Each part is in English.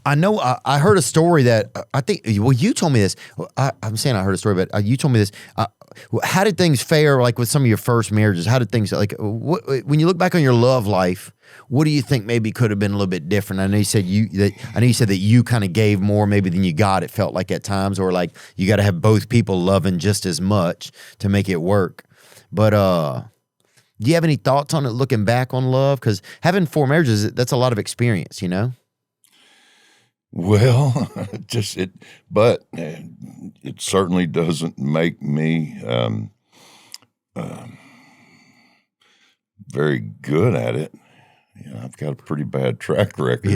I know I heard a story that I think, well, you told me this. I'm saying I heard a story, but you told me this. How did things fare like with some of your first marriages? How did things like when you look back on your love life? What do you think maybe could have been a little bit different? I know you said that you kind of gave more maybe than you got. It felt like at times, or like you got to have both people loving just as much to make it work. But do you have any thoughts on it looking back on love? Because having 4 marriages, that's a lot of experience, you know? Well, but it certainly doesn't make me very good at it. I've got a pretty bad track record.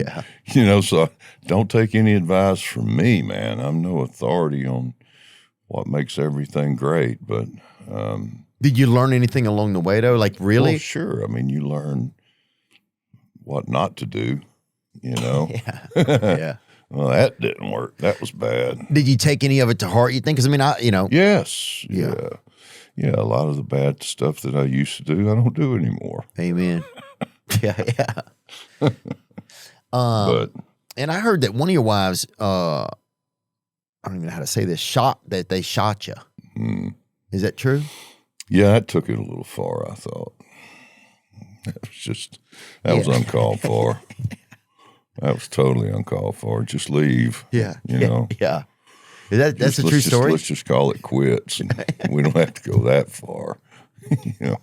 Yeah. So don't take any advice from me, man. I'm no authority on what makes everything great, but did you learn anything along the way though? Like really? Well, sure. I mean, you learn what not to do, Yeah. Yeah. Well, that didn't work. That was bad. Did you take any of it to heart, you think? Because, I mean, Yes. Yeah. Yeah, a lot of the bad stuff that I used to do, I don't do anymore. Amen. Yeah. But and I heard that one of your wives, I don't even know how to say this, they shot you. Is that true? Yeah, I took it a little far, I thought. That was uncalled for. That was totally uncalled for. Just leave. Yeah. Yeah. That's a true story? Let's just call it quits. And we don't have to go that far. Yeah.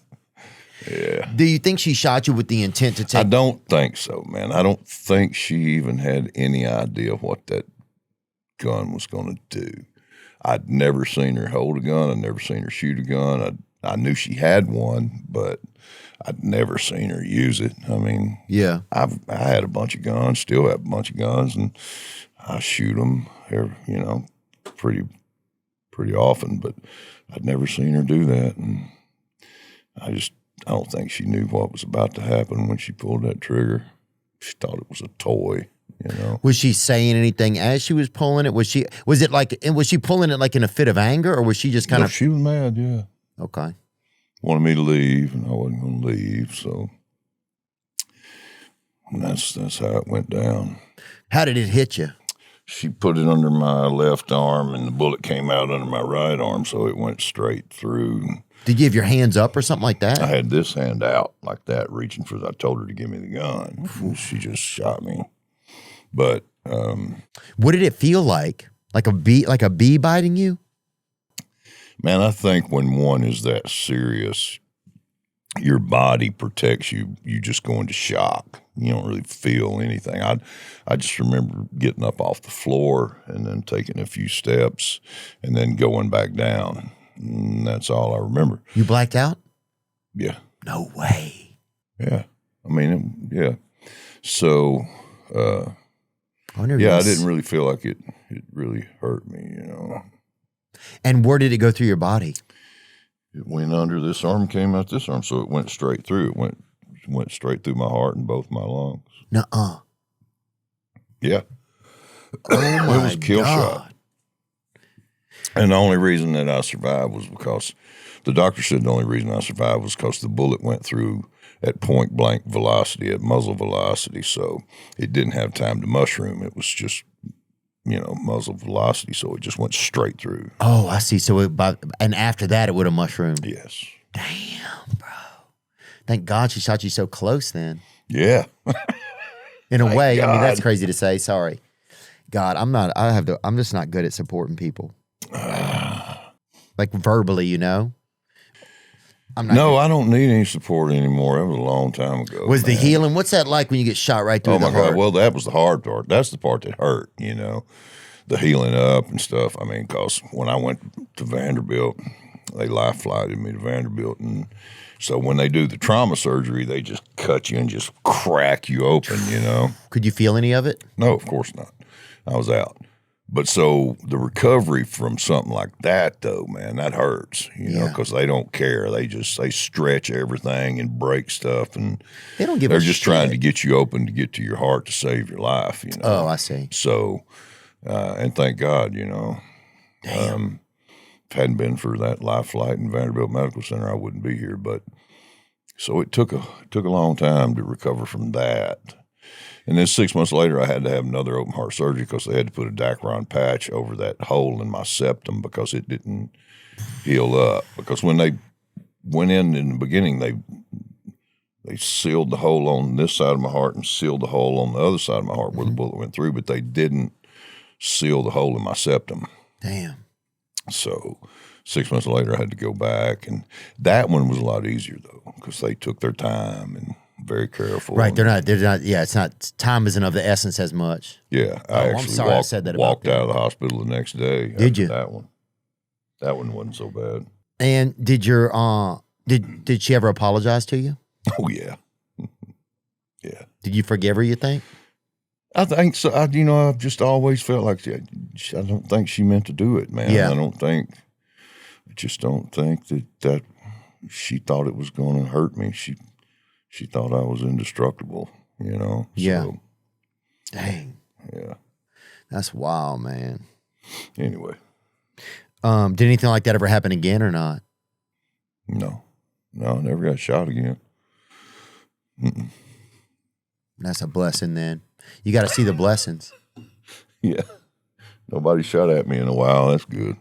Do you think she shot you with the intent to take? I don't think so, man. I don't think she even had any idea what that gun was going to do. I'd never seen her hold a gun. I'd never seen her shoot a gun. I knew she had one, but I'd never seen her use it. I mean, yeah, I had a bunch of guns, still have a bunch of guns, and I shoot them, pretty often. But I'd never seen her do that, and I don't think she knew what was about to happen when she pulled that trigger. She thought it was a toy. Was she saying anything as she was pulling it? Was she pulling it like in a fit of anger, or was she just kind of? She was mad. Yeah. Okay. Wanted me to leave, and I wasn't going to leave. So that's how it went down. How did it hit you? She put it under my left arm, and the bullet came out under my right arm, so it went straight through. Did you have your hands up or something like that? I had this hand out like that, reaching for. I told her to give me the gun. She just shot me. But what did it feel like? Like a bee biting you? Man, I think when one is that serious, your body protects you. You just go into shock. You don't really feel anything. I just remember getting up off the floor and then taking a few steps and then going back down. And that's all I remember. You blacked out? Yeah. No way. Yeah. I mean, yeah. So, I didn't really feel like it really hurt me, And where did it go through your body? It went under this arm, came out this arm, so it went straight through. It went straight through my heart and both my lungs. Nuh-uh. Yeah. Oh my It was a kill shot. And the only reason that I survived was because the doctor said the only reason I survived was because the bullet went through at point blank velocity, at muzzle velocity, so it didn't have time to mushroom. It was just, muzzle velocity, so it just went straight through. Oh, I see. So and after that, it would have mushroomed. Yes. Damn, bro. Thank God she shot you so close then. Yeah. In a way, God. I mean, that's crazy to say. Sorry. God, I'm just not good at supporting people. Like verbally, I don't need any support anymore. That was a long time ago. Was the healing, what's that like when you get shot right through the heart? God. Well, that was the hard part. That's the part that hurt, the healing up and stuff. I mean, because when I went to Vanderbilt, they life flighted me to Vanderbilt. And so when they do the trauma surgery, they just cut you and just crack you open, Could you feel any of it? No, of course not. I was out. But so the recovery from something like that, though, man, that hurts, because they don't care. They stretch everything and break stuff, and they don't give they're a just shit. trying to get you open to get to your heart to save your life, Oh, I see. So, and thank God, Damn. if it hadn't been for that life flight in Vanderbilt Medical Center, I wouldn't be here. But so it took a long time to recover from that. And then 6 months later, I had to have another open heart surgery because they had to put a Dacron patch over that hole in my septum because it didn't heal up. Because when they went in the beginning, they sealed the hole on this side of my heart and sealed the hole on the other side of my heart where the bullet went through, but they didn't seal the hole in my septum. Damn. So 6 months later, I had to go back, and that one was a lot easier though because they took their time and very careful. Right, they're not. Yeah, it's not. Time isn't of the essence as much. Yeah, I actually I'm sorry I said that. Walked out of the hospital the next day. Did you? That one wasn't so bad. And did your did she ever apologize to you? Oh yeah, yeah. Did you forgive her? You think? I think so. I've just always felt like I don't think she meant to do it, man. Yeah. I just don't think that she thought it was going to hurt me. She thought I was indestructible, Yeah. So, dang. Yeah. That's wild, man. Anyway. Did anything like that ever happen again or not? No, I never got shot again. Mm-mm. That's a blessing then. You got to see the blessings. Yeah. Nobody shot at me in a while. That's good.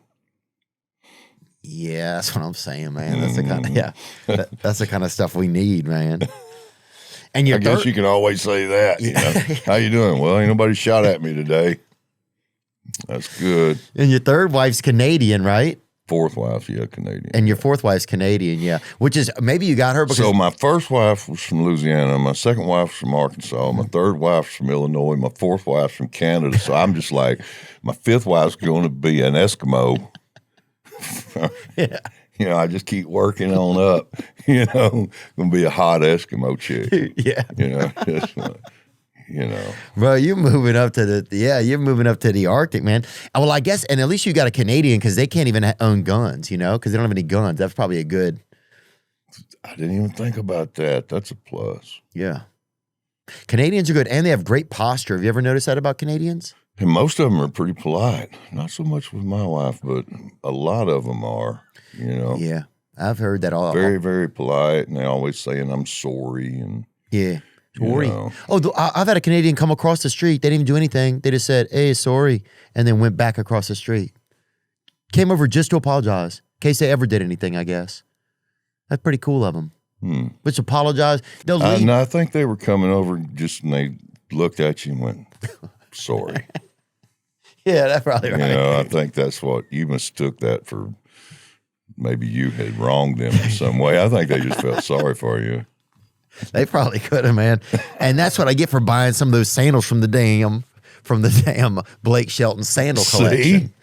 Yeah, that's what I'm saying, man. That's the kind of, that's the kind of stuff we need, man. And I guess you can always say that. How you doing? Well, ain't nobody shot at me today. That's good. And your third wife's Canadian, right? Fourth wife, yeah, Canadian. And your fourth wife's Canadian, yeah. Which is, maybe you got her because... So my first wife was from Louisiana. My second wife was from Arkansas. My third wife's from Illinois. My fourth wife's from Canada. So I'm just like, my fifth wife's going to be an Eskimo. Yeah. I just keep working on up. Going to be a hot Eskimo chick. Yeah. Just, Bro, you're moving up to the Arctic, man. Well, I guess, and at least you got a Canadian because they can't even own guns, because they don't have any guns. That's probably a good. I didn't even think about that. That's a plus. Yeah. Canadians are good, and they have great posture. Have you ever noticed that about Canadians? And most of them are pretty polite. Not so much with my wife, but a lot of them are, Yeah, I've heard that all. Very, very polite, and they always saying, I'm sorry. And yeah. Sorry. I've had a Canadian come across the street. They didn't even do anything. They just said, hey, sorry, and then went back across the street. Came over just to apologize, in case they ever did anything, I guess. That's pretty cool of them. Just apologize. They'll leave. No, I think they were coming over and they looked at you and went, sorry. Yeah, that's probably right. I think that's what you mistook that for. Maybe you had wronged them in some way. I think they just felt sorry for you. They probably could have, man. And that's what I get for buying some of those sandals from the damn Blake Shelton sandal collection.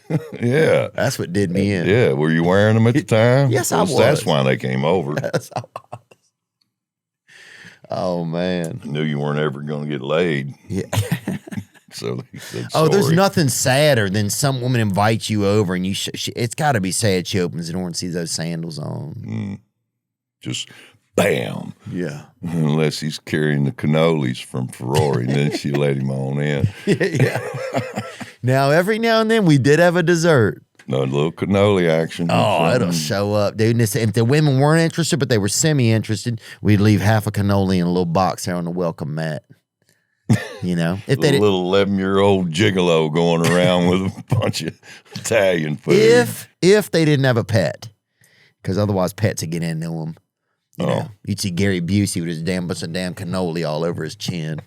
Yeah. That's what did me in. Yeah. Were you wearing them at the time? Yes, I was. That's why they came over. Yes, I was. Oh, man. I knew you weren't ever going to get laid. Yeah. So they said sorry. There's nothing sadder than some woman invites you over and it's got to be sad she opens the door and sees those sandals on. Just bam. Yeah. Unless he's carrying the cannolis from Ferrari, and then she let him on in. Yeah. Now, every now and then, we did have a dessert. No, a little cannoli action. Oh, it'll show up, dude. If the women weren't interested, but they were semi-interested, we'd leave half a cannoli in a little box there on the welcome mat. If they little 11-year-old gigolo going around with a bunch of Italian food. If they didn't have a pet, because otherwise pets would get into them. You'd see Gary Busey with his bunch of damn cannoli all over his chin.